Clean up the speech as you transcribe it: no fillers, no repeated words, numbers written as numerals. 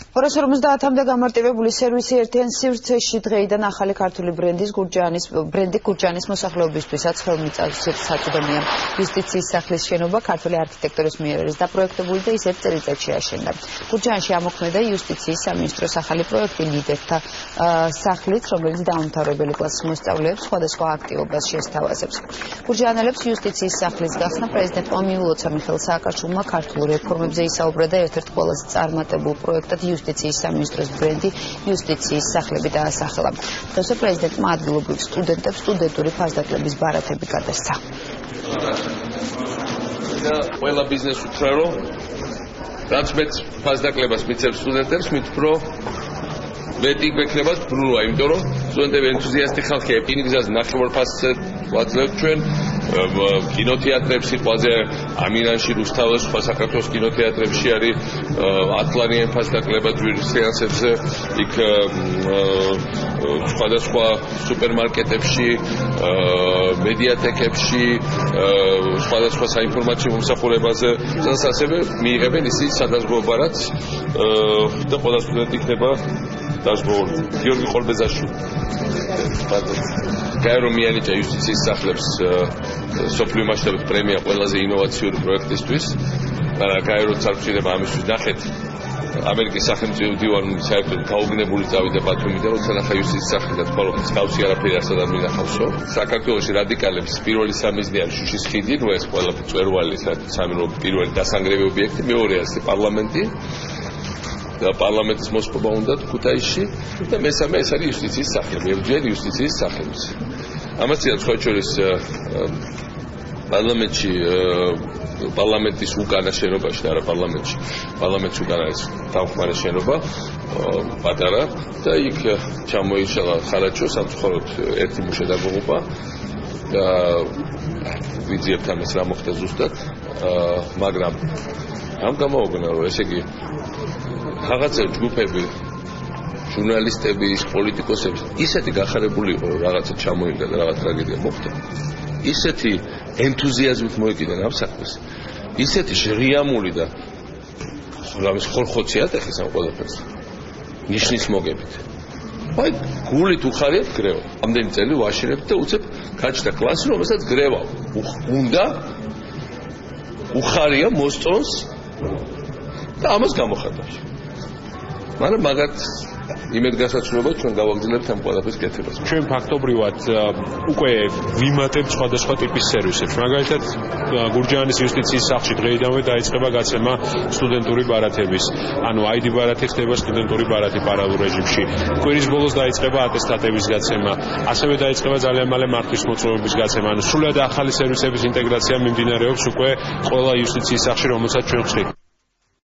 250-მდე გამარტივებული სერვისი ერთიან სივრცეში დღეიდან ახალი ქართული ბრენდი გურჯაანის მოსახლეობისთვისაც ხელმიწავის საწვდომია. იუსტიციის სახლის შენობა ქართული არქიტექტორის მიერ არის დაპროექტებული და ისეთ წელიწადში აშენდა. გურჯაანში ამოქმედა იუსტიციის სამინისტროს ახალი პროექტი ლიდერთა სახლით, რომელიც დაუმთავრებელი კლასის მოსწავლეებს სხვადასხვა აქტივობას შესთავაზებს. გურჯაანელებს იუსტიციის სახლის გახსნა პრეზიდენტმა მიულოცა მიხეილ სააკაშვილმა ქართულ რეფორმებზე ისაუბრა და ერთ-ერთ ყველაზე წარმატებულ პროექტად იუსტიციის სამინისტროს ბრენდი იუსტიციის სახლები დაასახელა. დღესვე პრეზიდენტმა ადგილობრივ სტუდენტებს სტუდენტური ფასდაკლების ბარათები გადასცა. ყველა ბიზნესს უთხრა, რომ რაც მეც ფასდაკლებას მიცემს სტუდენტებს, მით უფრო მეტი გვექნებათ ბრუნვა, იმიტომ რომ სტუდენტები ენთუზიასტი ხალხია, პირგზას ნახევარფასზე ვაძლევთ ჩვენ კინოთეატრებს სიტყვაზე ამინანში, რუსთაველში, სხვა საქართველოს კინოთეატრებში არის 10 ლარიანი ფასდაკლება ჯვრის სეანსებზე, იქ სხვადასხვა სუპერმარკეტებში, მედიათეკებში, სხვადასხვა საინფორმაციო მომსახურებაზე, სადაც ასევე მიიღებენ ისინი სადაზღვეო ბარათს და ყველა სტუდენტი იქნება დაზღვეული. გიორგი ყორბეზაშვილი გაერო მიანიჭა იუსტიციის სახლებს სოფლიო მასშტაბით პრემია ყველაზე ინოვაციური პროექტისთვის. მაგრამ გაეროც არ გვჭირდება ამისთვის ნახეთ. ამერიკის სახელმწიფო მდივანი საერთოდ გაუგნებული წავიდა ბათუმიდან, როცა ნახა იუსტიციის სახლი და თქვა, რომ მსგავსი არაფერი არსად არ მინახავსო. საქართველოში რადიკალებს პირველი სამიზნე არის შუშის ხიდი, ნუ ეს ყველაფერი წვერვალი, სამი პირველი დასანგრევი ობიექტი, მეორე არის პარლამენტი. და პარლამენტის მოსპობა უნდა ქუთაისში და მესამე ეს არის იუსტიციის სახლი, მებრძოლ იუსტიციის სახლებს. ამას სხვა შორის პარლამენტის უკანა შენობაში და არა პარლამენტის უკანა არის დამხმარე შენობა პატარა და იქ ჩამოიშალა ხარაჯო სამწუხაროდ ერთი მუშა დაგუყობა და ვიძიებთ ამას რა მოხდა ზუსტად, მაგრამ ამ გამოვიგნა რომ ესე იგი რაღაცა ჯგუფები, ჟურნალისტები, პოლიტიკოსები ისეთი გახარებული იყო, რომ რაღაცა ჩამოინდა და რაღაც ტრაგედია მოხდა. ისეთი ენთუზიაზმით მოეკიდნენ ამ საქმეს, ისეთი შეღიამული და რამის ხორხოცი ატეხეს ამ ყველაფერს. ნიშნის მოგებით. აი, გულით უხარიათ გრევა. ამდენი წელი ვაშინებთ და უცებ გაჩნდა კლასი, რომელსაც გრევა უნდა უხარია მოსწონს და ამას გამოხატავს. მაგრამ მაგათ იმედგასაცნობად ჩვენ გავაგრძელებთ ამ ყველაფრის კეთებას. ჩვენ ფაქტობრივად უკვე ვიმატებთ სხვადასხვა ტიპის სერვისებს. მაგალითად, გურჯაანის იუსტიციის სახლში დღეიდანვე დაიწყება გაცემა სტუდენტური ბარათების. ანუ ID ბარათი ხდება სტუდენტური ბარათი პარალელურ რეჟიმში. კვირის ბოლოს დაიწყება ატესტატების გაცემა. ასევე დაიწყება ძალიან მალე მართვის მოწვევების გაცემა. ანუ სრულად ახალი სერვისების ინტეგრაცია მიმდინარეობს უკვე ყველა იუსტიციის სახლში, რომელსაც ჩვენ ვხდით.